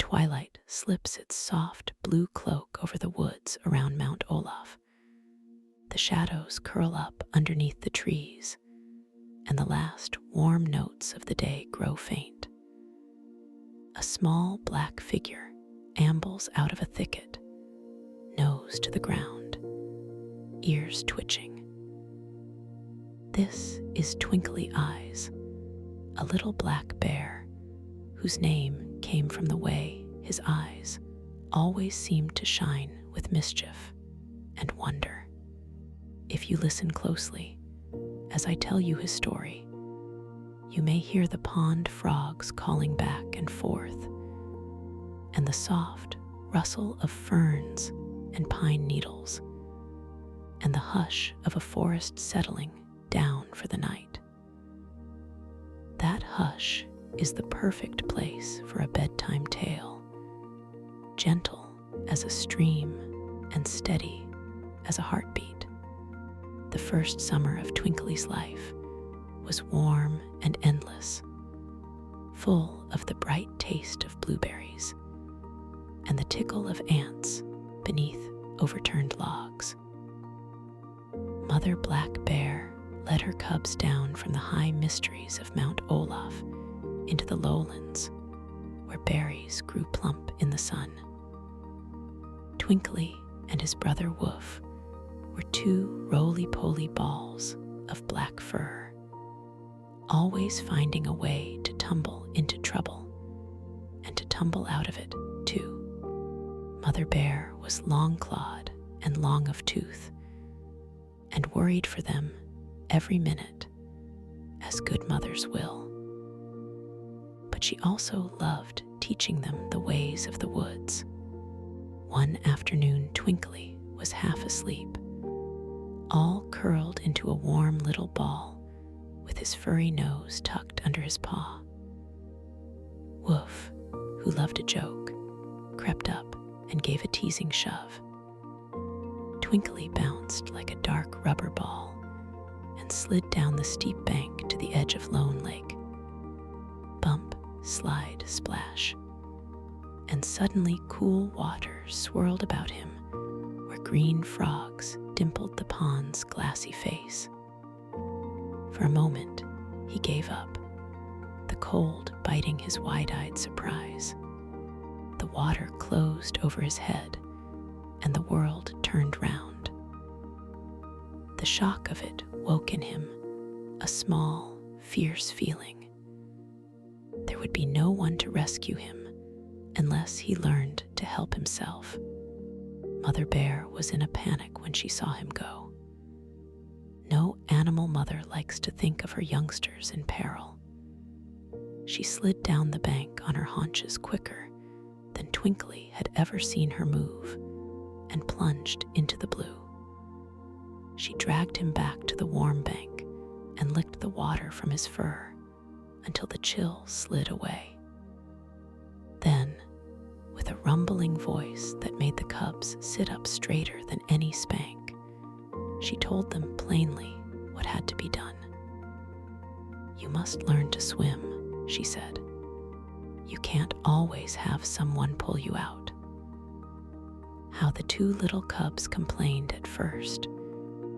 twilight slips its soft blue cloak over the woods around Mount Olaf. The shadows curl up underneath the trees, and the last warm notes of the day grow faint. A small black figure ambles out of a thicket, nose to the ground, ears twitching. This is Twinkly Eyes, a little black bear whose name came from the way his eyes always seemed to shine with mischief and wonder. If you listen closely, as I tell you his story, you may hear the pond frogs calling back and forth, and the soft rustle of ferns and pine needles, and the hush of a forest settling down for the night. That hush is the perfect place for a bedtime tale, gentle as a stream and steady as a heartbeat. The first summer of Twinkly's life was warm and endless, full of the bright taste of blueberries and the tickle of ants beneath overturned logs. Mother Black Bear led her cubs down from the high mysteries of Mount Olaf into the lowlands, where berries grew plump in the sun. Twinkly and his brother Woof were two roly-poly balls of black fur, always finding a way to tumble into trouble and to tumble out of it, too. Mother Bear was long-clawed and long of tooth, and worried for them every minute, as good mothers will. But she also loved teaching them the ways of the woods. One afternoon, Twinkly was half asleep, all curled into a warm little ball with his furry nose tucked under his paw. Woof, who loved a joke, crept up and gave a teasing shove. Twinkly bounced like a dark rubber ball and slid down the steep bank to the edge of Lone Lake. Bump, slide, splash. And suddenly cool water swirled about him where green frogs dimpled the pond's glassy face. For a moment, he gave up, the cold biting his wide-eyed surprise. The water closed over his head, and the world turned round. The shock of it woke in him a small, fierce feeling. There would be no one to rescue him unless he learned to help himself. Mother Bear was in a panic when she saw him go. No animal mother likes to think of her youngsters in peril. She slid down the bank on her haunches quicker than Twinkly had ever seen her move, and plunged into the blue. She dragged him back to the warm bank and licked the water from his fur until the chill slid away. Then, with a rumbling voice that made the cubs sit up straighter than any spank, she told them plainly what had to be done. "You must learn to swim," she said. "You can't always have someone pull you out." How the two little cubs complained at first,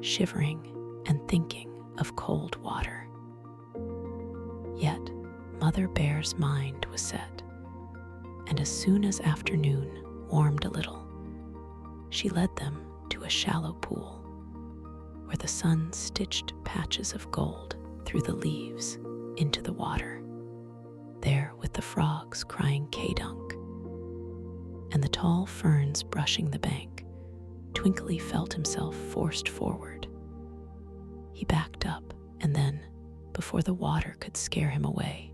shivering and thinking of cold water. Yet Mother Bear's mind was set, and as soon as afternoon warmed a little, she led them to a shallow pool where the sun stitched patches of gold through the leaves into the water, there with the frogs crying K-dunk, and the tall ferns brushing the bank. Twinkly felt himself forced forward. He backed up, and then, before the water could scare him away,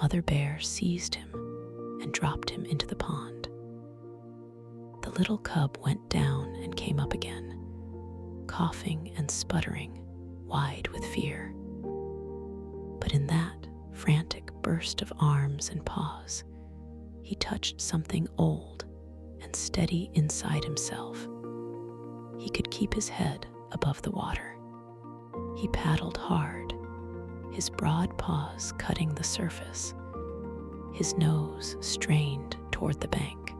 Mother Bear seized him and dropped him into the pond. The little cub went down and came up again, coughing and sputtering, wide with fear. But in that frantic burst of arms and paws, he touched something old and steady inside himself. He could keep his head above the water. He paddled hard, his broad paws cutting the surface, his nose strained toward the bank.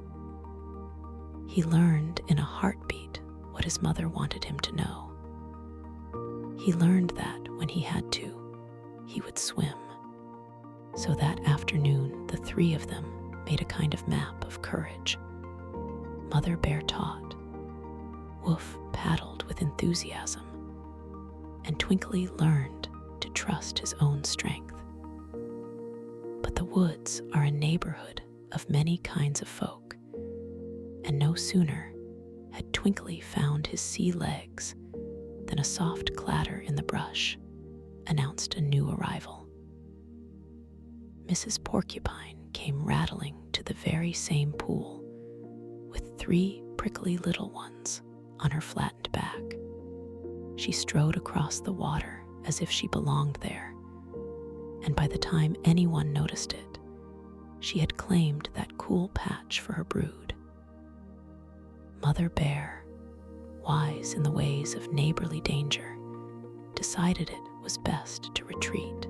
He learned in a heartbeat what his mother wanted him to know. He learned that when he had to, he would swim. So that afternoon, the three of them made a kind of map of courage. Mother Bear taught, Woof paddled with enthusiasm, and Twinkly learned to trust his own strength. But the woods are a neighborhood of many kinds of folk, and no sooner had Twinkly found his sea legs than a soft clatter in the brush announced a new arrival. Mrs. Porcupine came rattling to the very same pool with 3 prickly little ones on her flattened back. She strode across the water as if she belonged there, and by the time anyone noticed it, she had claimed that cool patch for her brood. Mother Bear, wise in the ways of neighborly danger, decided it was best to retreat.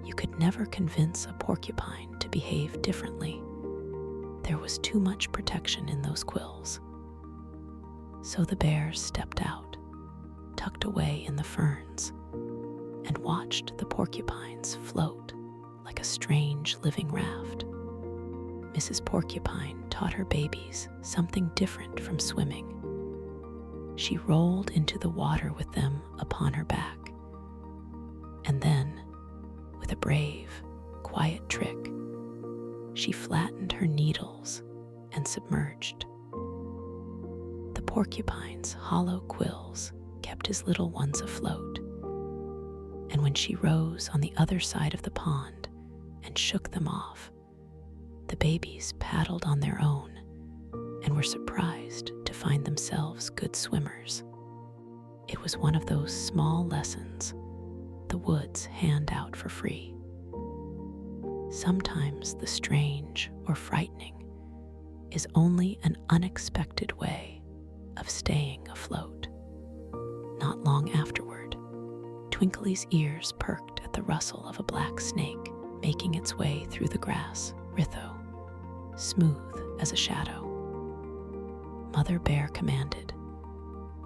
You could never convince a porcupine to behave differently. There was too much protection in those quills. So the bear stepped out, tucked away in the ferns, and watched the porcupines float like a strange living raft. Mrs. Porcupine taught her babies something different from swimming. She rolled into the water with them upon her back, and then, with a brave, quiet trick, she flattened her needles and submerged. The porcupine's hollow quills kept his little ones afloat, and when she rose on the other side of the pond and shook them off, the babies paddled on their own and were surprised to find themselves good swimmers. It was one of those small lessons the woods hand out for free. Sometimes the strange or frightening is only an unexpected way of staying afloat. Not long afterward, Twinkly's ears perked at the rustle of a black snake making its way through the grass, Ritho, smooth as a shadow. Mother Bear commanded,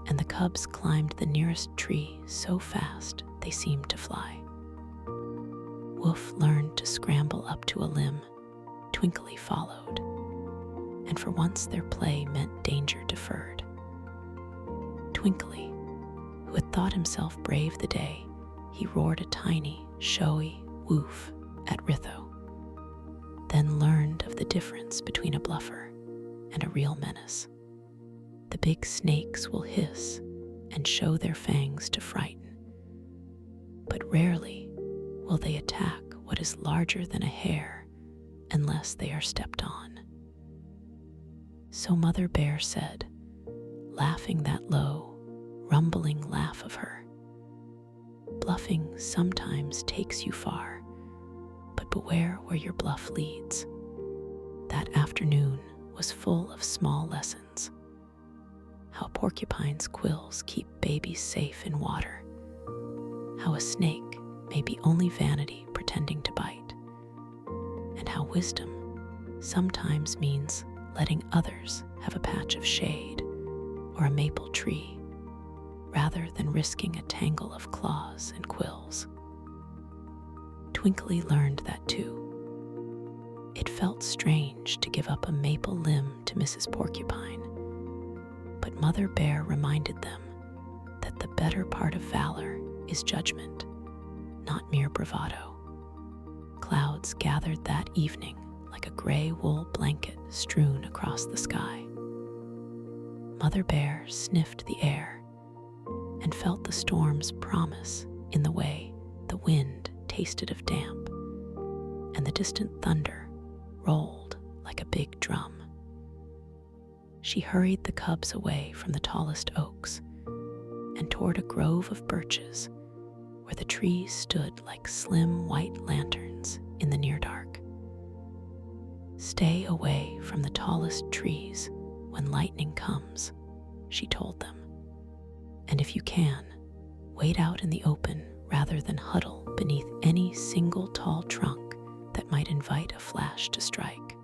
and the cubs climbed the nearest tree so fast they seemed to fly. Woof learned to scramble up to a limb. Twinkly followed, and for once their play meant danger deferred. Twinkly, who had thought himself brave the day he roared a tiny, showy woof at Ritho, then learned of the difference between a bluffer and a real menace. The big snakes will hiss and show their fangs to frighten, but rarely will they attack what is larger than a hare unless they are stepped on. So Mother Bear said, laughing that low, rumbling laugh of her, "Bluffing sometimes takes you far, but beware where your bluff leads." That afternoon was full of small lessons. How porcupines' quills keep babies safe in water. How a snake may be only vanity pretending to bite. And how wisdom sometimes means letting others have a patch of shade or a maple tree, rather than risking a tangle of claws and quills. Twinkly learned that too. It felt strange to give up a maple limb to Mrs. Porcupine, but Mother Bear reminded them that the better part of valor is judgment, not mere bravado. Clouds gathered that evening like a gray wool blanket strewn across the sky. Mother Bear sniffed the air and felt the storm's promise in the way the wind tasted of damp, and the distant thunder rolled like a big drum. She hurried the cubs away from the tallest oaks and toward a grove of birches where the trees stood like slim white lanterns in the near dark. "Stay away from the tallest trees when lightning comes," she told them. "And if you can, wait out in the open rather than huddle beneath any single tall trunk that might invite a flash to strike."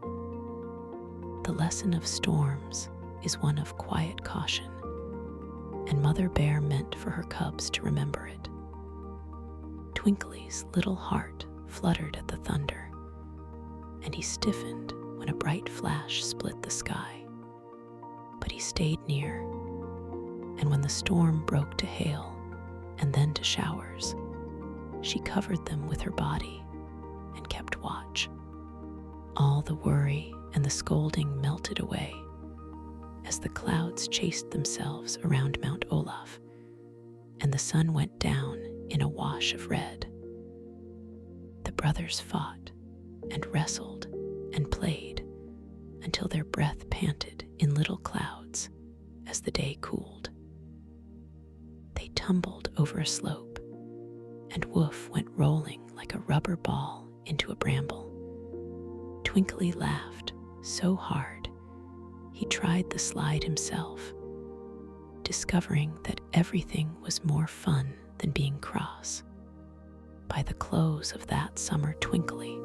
The lesson of storms is one of quiet caution, and Mother Bear meant for her cubs to remember it. Twinkly's little heart fluttered at the thunder, and he stiffened when a bright flash split the sky. But he stayed near, and when the storm broke to hail and then to showers, she covered them with her body and kept watch. All the worry and the scolding melted away as the clouds chased themselves around Mount Olaf, and the sun went down in a wash of red. The brothers fought and wrestled and played until their breath panted in little clouds as the day cooled. They tumbled over a slope, and Woof went rolling like a rubber ball into a bramble. Twinkly laughed so hard he tried the slide himself, discovering that everything was more fun than being cross. By the close of that summer, Twinkly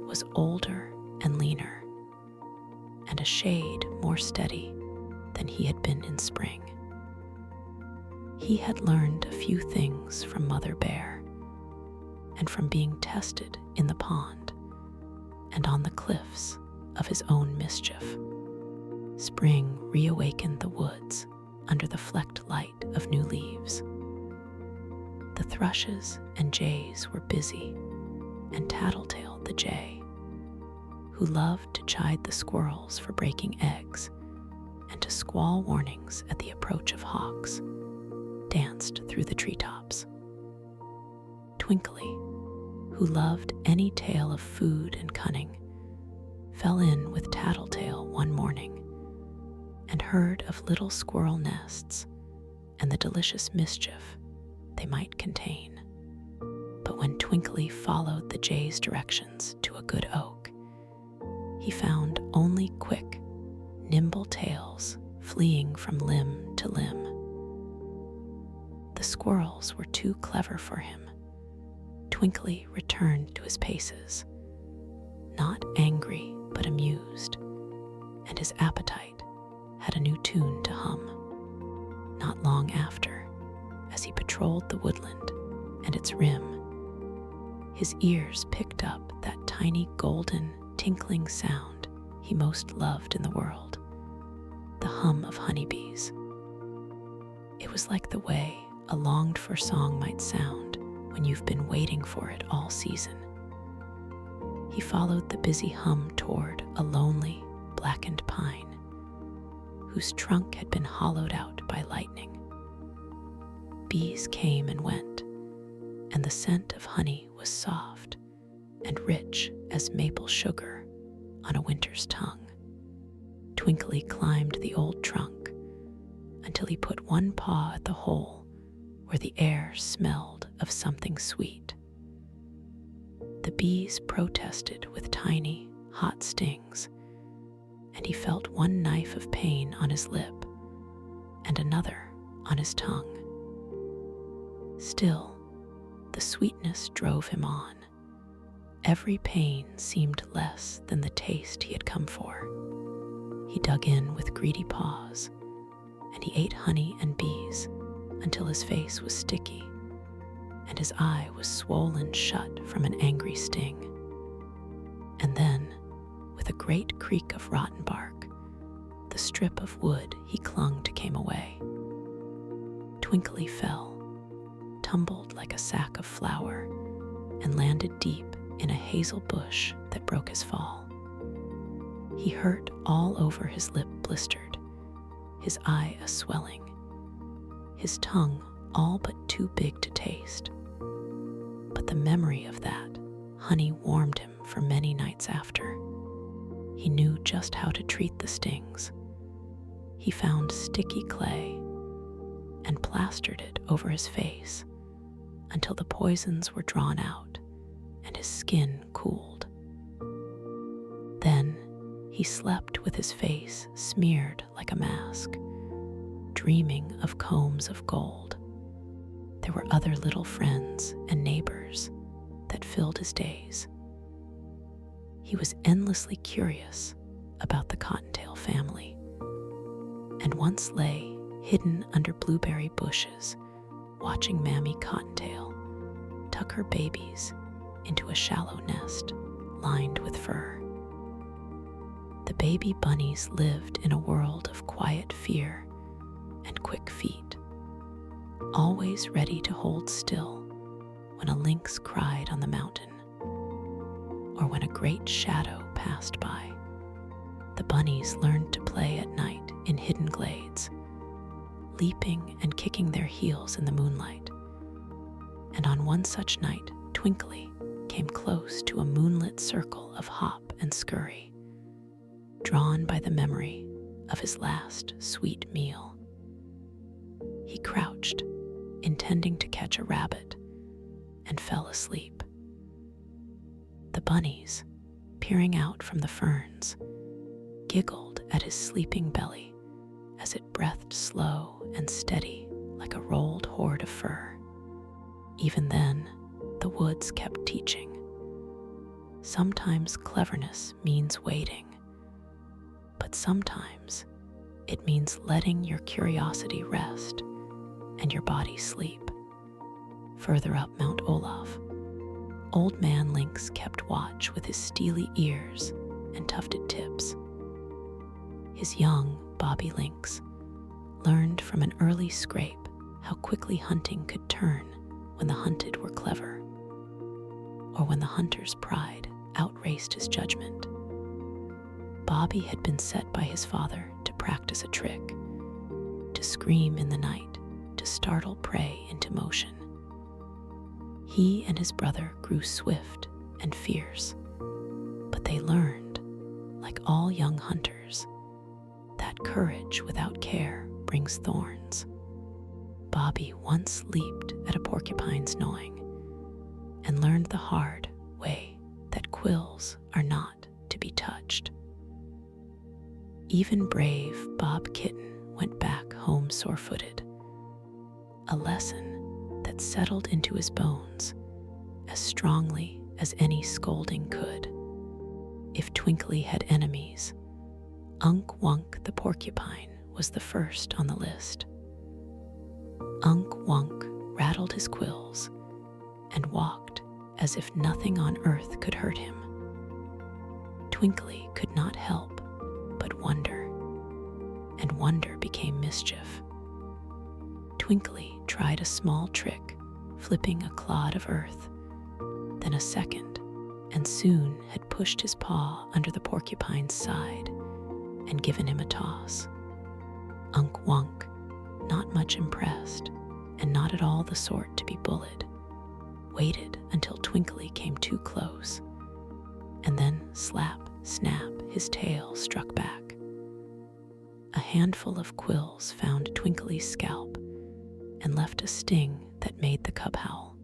was older and leaner, and a shade more steady than he had been in spring. He had learned a few things from Mother Bear, and from being tested in the pond and on the cliffs of his own mischief. Spring reawakened the woods under the flecked light of new leaves. The thrushes and jays were busy, and Tattletale the jay, who loved to chide the squirrels for breaking eggs and to squall warnings at the approach of hawks, danced through the treetops. Twinkly, who loved any tale of food and cunning, fell in with Tattletale one morning and heard of little squirrel nests and the delicious mischief they might contain. But when Twinkly followed the jay's directions to a good oak, he found only quick, nimble tails fleeing from limb to limb. The squirrels were too clever for him. Twinkly returned to his paces, not angry but amused, and his appetite had a new tune to hum. Not long after, as he patrolled the woodland and its rim, his ears picked up that tiny golden tinkling sound he most loved in the world, the hum of honeybees. It was like the way a longed-for song might sound when you've been waiting for it all season. He followed the busy hum toward a lonely, blackened pine, whose trunk had been hollowed out by lightning. Bees came and went, and the scent of honey was soft and rich as maple sugar on a winter's tongue. Twinkly climbed the old trunk until he put one paw at the hole where the air smelled of something sweet. The bees protested with tiny, hot stings, and he felt one knife of pain on his lip and another on his tongue. Still, the sweetness drove him on. Every pain seemed less than the taste he had come for. He dug in with greedy paws, and he ate honey and bees until his face was sticky and his eye was swollen shut from an angry sting. And then, with a great creak of rotten bark, the strip of wood he clung to came away. Twinkly fell, tumbled like a sack of flour, and landed deep in a hazel bush that broke his fall. He hurt all over, his lip blistered, his eye a swelling, his tongue all but too big to taste. But the memory of that honey warmed him for many nights after. He knew just how to treat the stings. He found sticky clay and plastered it over his face until the poisons were drawn out and his skin cooled. Then he slept with his face smeared like a mask, dreaming of combs of gold. There were other little friends and neighbors that filled his days. He was endlessly curious about the cottontail family, and once lay hidden under blueberry bushes, watching Mammy Cottontail tuck her babies into a shallow nest lined with fur. The baby bunnies lived in a world of quiet fear and quick feet, always ready to hold still when a lynx cried on the mountain, or when a great shadow passed by. The bunnies learned to play at night in hidden glades, leaping and kicking their heels in the moonlight. And on one such night, Twinkly came close to a moonlit circle of hop and scurry, drawn by the memory of his last sweet meal. He crouched, intending to catch a rabbit, and fell asleep. The bunnies, peering out from the ferns, giggled at his sleeping belly as it breathed slow and steady like a rolled hoard of fur. Even then, the woods kept teaching. Sometimes cleverness means waiting, but sometimes it means letting your curiosity rest and your body sleep. Further up Mount Olaf, Old Man Lynx kept watch with his steely ears and tufted tips. His young Bobby Lynx learned from an early scrape how quickly hunting could turn when the hunted were clever, or when the hunter's pride outraced his judgment. Bobby had been set by his father to practice a trick, to scream in the night, to startle prey into motion. He and his brother grew swift and fierce, but they learned, like all young hunters, that courage without care brings thorns. Bobby once leaped at a porcupine's gnawing and learned the hard way that quills are not to be touched. Even brave Bob Kitten went back home sore-footed, a lesson that settled into his bones as strongly as any scolding could. If Twinkly had enemies, Unk Wunk the porcupine was the first on the list. Unk Wunk rattled his quills and walked as if nothing on earth could hurt him. Twinkly could not help but wonder, and wonder became mischief. Twinkly tried a small trick, flipping a clod of earth, then a second, and soon had pushed his paw under the porcupine's side and given him a toss. Unk Wunk, not much impressed, and not at all the sort to be bullied, waited until Twinkly came too close, and then slap, snap, his tail struck back. A handful of quills found Twinkly's scalp and left a sting that made the cub howl.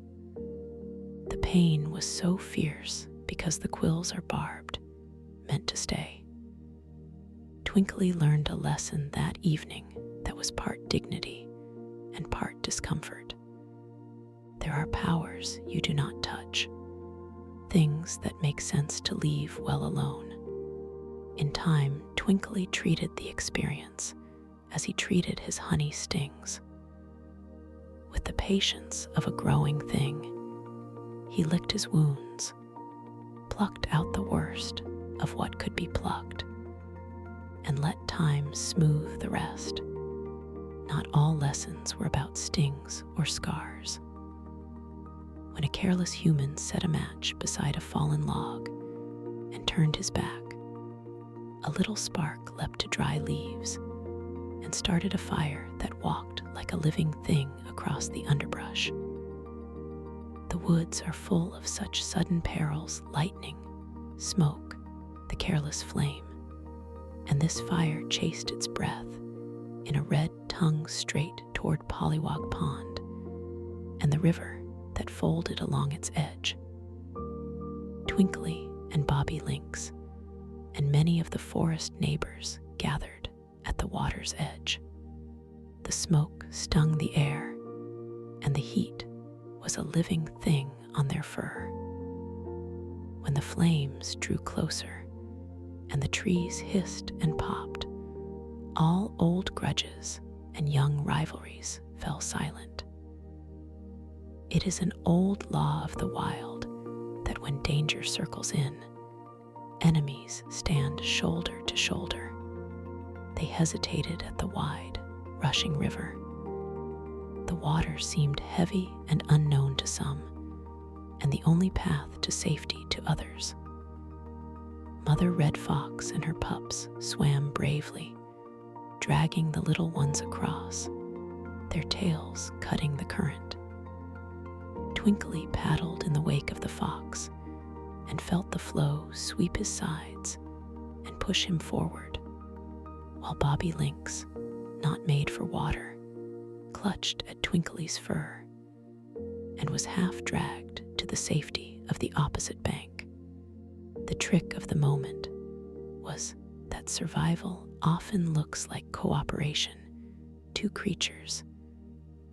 The pain was so fierce because the quills are barbed, meant to stay. Twinkly learned a lesson that evening that was part dignity and part discomfort. There are powers you do not touch, things that make sense to leave well alone. In time, Twinkly treated the experience as he treated his honey stings. With the patience of a growing thing, he licked his wounds, plucked out the worst of what could be plucked, and let time smooth the rest. Not all lessons were about stings or scars. When a careless human set a match beside a fallen log and turned his back, a little spark leapt to dry leaves and started a fire that walked like a living thing across the underbrush. The woods are full of such sudden perils: lightning, smoke, the careless flame, and this fire chased its breath in a red tongue straight toward Pollywog Pond and the river that folded along its edge. Twinkly and Bobby Lynx and many of the forest neighbors gathered at the water's edge. The smoke stung the air, and the heat was a living thing on their fur. When the flames drew closer, and the trees hissed and popped. All old grudges and young rivalries fell silent. It is an old law of the wild that when danger circles in, enemies stand shoulder to shoulder. They hesitated at the wide, rushing river. The water seemed heavy and unknown to some, and the only path to safety to others. Mother Red Fox and her pups swam bravely, dragging the little ones across, their tails cutting the current. Twinkly paddled in the wake of the fox and felt the flow sweep his sides and push him forward, while Bobby Lynx, not made for water, clutched at Twinkly's fur and was half dragged to the safety of the opposite bank. The trick of the moment was that survival often looks like cooperation, two creatures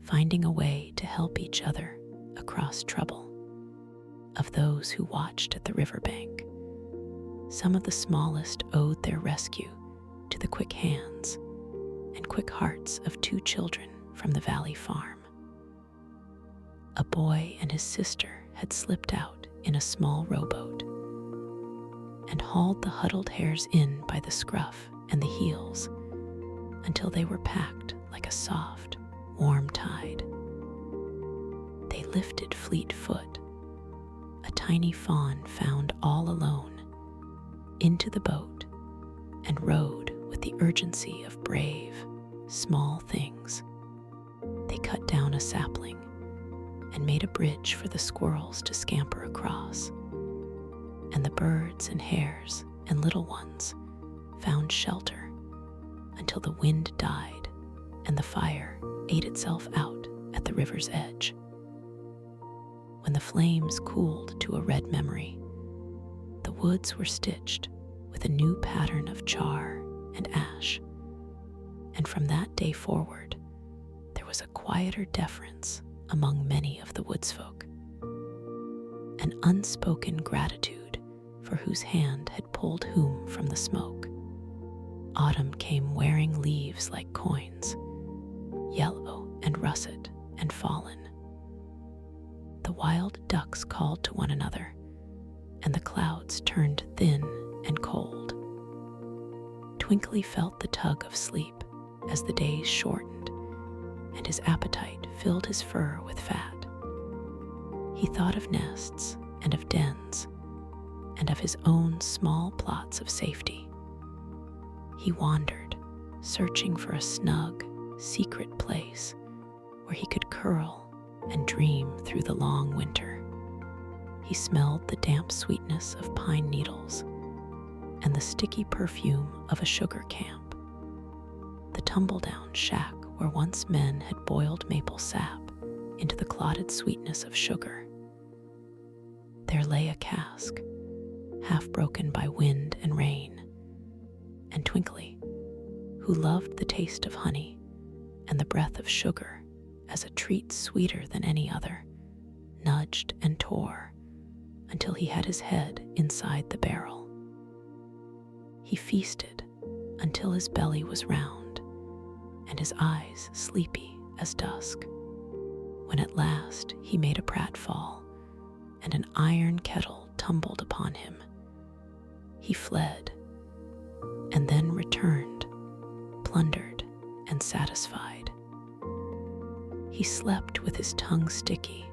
finding a way to help each other across trouble. Of those who watched at the riverbank, some of the smallest owed their rescue to the quick hands and quick hearts of two children from the valley farm. A boy and his sister had slipped out in a small rowboat and hauled the huddled hares in by the scruff and the heels until they were packed like a soft, warm tide. They lifted fleet foot, a tiny fawn found all alone, into the boat and rowed with the urgency of brave, small things. They cut down a sapling and made a bridge for the squirrels to scamper across, and the birds and hares and little ones found shelter until the wind died and the fire ate itself out at the river's edge. When the flames cooled to a red memory, the woods were stitched with a new pattern of char and ash, and from that day forward, there was a quieter deference among many of the woodsfolk, an unspoken gratitude for whose hand had pulled whom from the smoke. Autumn came wearing leaves like coins, yellow and russet and fallen. The wild ducks called to one another, and the clouds turned thin and cold. Twinkly felt the tug of sleep as the days shortened, and his appetite filled his fur with fat. He thought of nests and of dens, and of his own small plots of safety. He wandered, searching for a snug, secret place where he could curl and dream through the long winter. He smelled the damp sweetness of pine needles and the sticky perfume of a sugar camp, the tumble-down shack where once men had boiled maple sap into the clotted sweetness of sugar. There lay a cask, half broken by wind and rain, and Twinkly, who loved the taste of honey and the breath of sugar as a treat sweeter than any other, nudged and tore until he had his head inside the barrel. He feasted until his belly was round and his eyes sleepy as dusk, when at last he made a pratfall and an iron kettle tumbled upon him. He fled and then returned, plundered and satisfied. He slept with his tongue sticky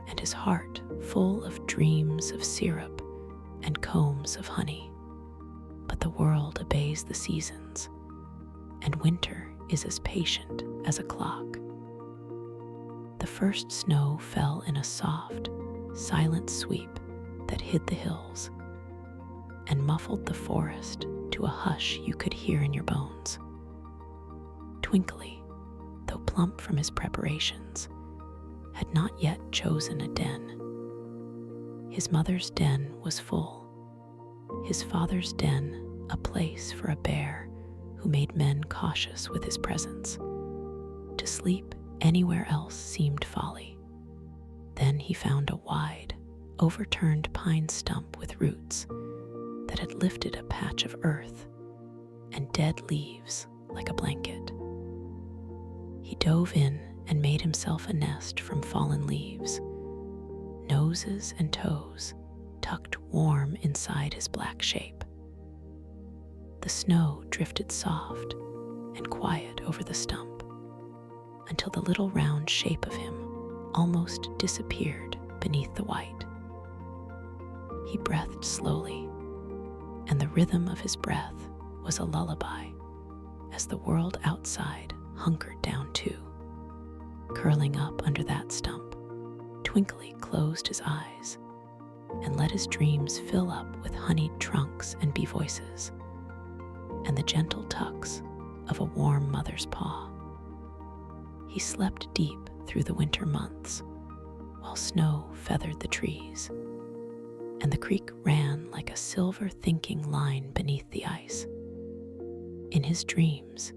and his heart full of dreams of syrup and combs of honey. But the world obeys the seasons, and winter is as patient as a clock. The first snow fell in a soft, silent sweep that hid the hills and muffled the forest to a hush you could hear in your bones. Twinkly, though plump from his preparations, had not yet chosen a den. His mother's den was full, his father's den a place for a bear who made men cautious with his presence. To sleep anywhere else seemed folly. Then he found a wide, overturned pine stump with roots that had lifted a patch of earth and dead leaves like a blanket. He dove in and made himself a nest from fallen leaves, noses and toes tucked warm inside his black shape. The snow drifted soft and quiet over the stump until the little round shape of him almost disappeared beneath the white. He breathed slowly, and the rhythm of his breath was a lullaby as the world outside hunkered down too. Curling up under that stump, Twinkly closed his eyes and let his dreams fill up with honeyed trunks and bee voices, and the gentle tucks of a warm mother's paw. He slept deep through the winter months, while snow feathered the trees, and the creek ran like a silver thinking line beneath the ice. In his dreams,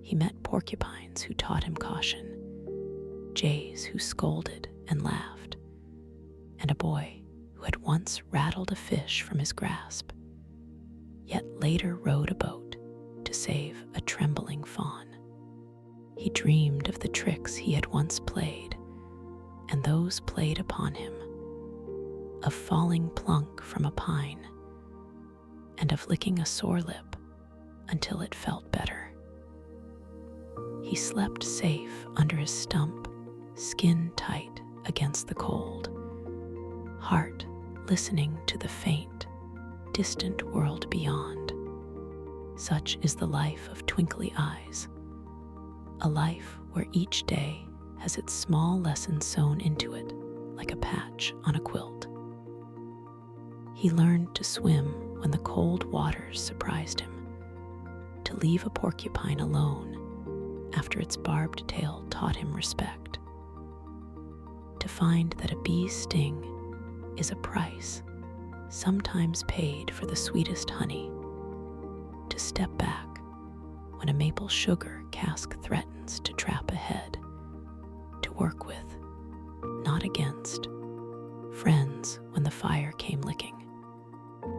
he met porcupines who taught him caution, jays who scolded and laughed, and a boy who had once rattled a fish from his grasp, yet later rowed a boat to save a trembling fawn. He dreamed of the tricks he had once played, and those played upon him, of falling plunk from a pine, and of licking a sore lip until it felt better. He slept safe under his stump, skin tight against the cold, heart listening to the faint, distant world beyond. Such is the life of Twinkly Eyes, a life where each day has its small lesson sewn into it like a patch on a quilt. He learned to swim when the cold waters surprised him, to leave a porcupine alone after its barbed tail taught him respect, to find that a bee's sting is a price sometimes paid for the sweetest honey, to step back when a maple sugar cask threatens to trap ahead, to work with, not against, friends when the fire came licking.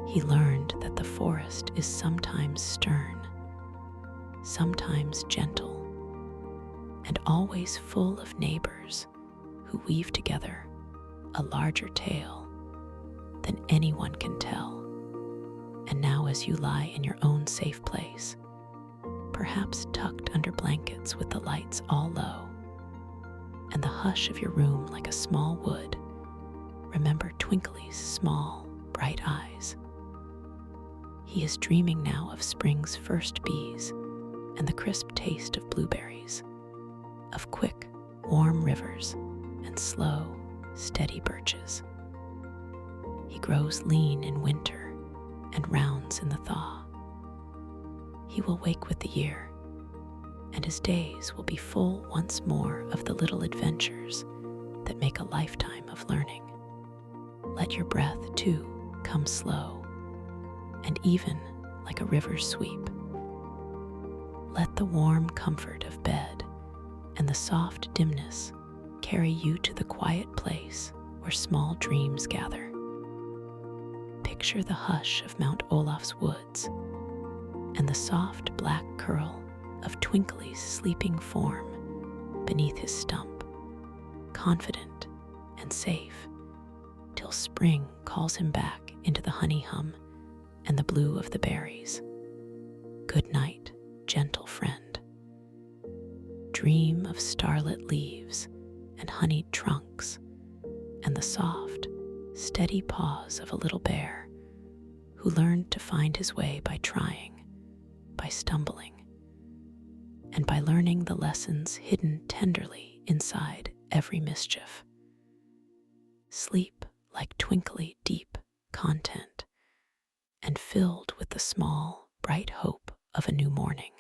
He learned that the forest is sometimes stern, sometimes gentle, and always full of neighbors who weave together a larger tale than anyone can tell. And now, as you lie in your own safe place, perhaps tucked under blankets with the lights all low, and the hush of your room like a small wood, remember Twinkly's small, bright eyes. He is dreaming now of spring's first bees and the crisp taste of blueberries, of quick, warm rivers and slow, steady birches. He grows lean in winter and rounds in the thaw. He will wake with the year, and his days will be full once more of the little adventures that make a lifetime of learning. Let your breath, too, come slow and even like a river's sweep. Let the warm comfort of bed and the soft dimness carry you to the quiet place where small dreams gather. Picture the hush of Mount Olaf's woods and the soft black curl of Twinkly's sleeping form beneath his stump, confident and safe, till spring calls him back into the honey hum and the blue of the berries. Good night, gentle friend. Dream of starlit leaves and honeyed trunks and the soft, steady paws of a little bear who learned to find his way by trying, by stumbling, and by learning the lessons hidden tenderly inside every mischief. Sleep like twinkly deep content and filled with the small, bright hope of a new morning.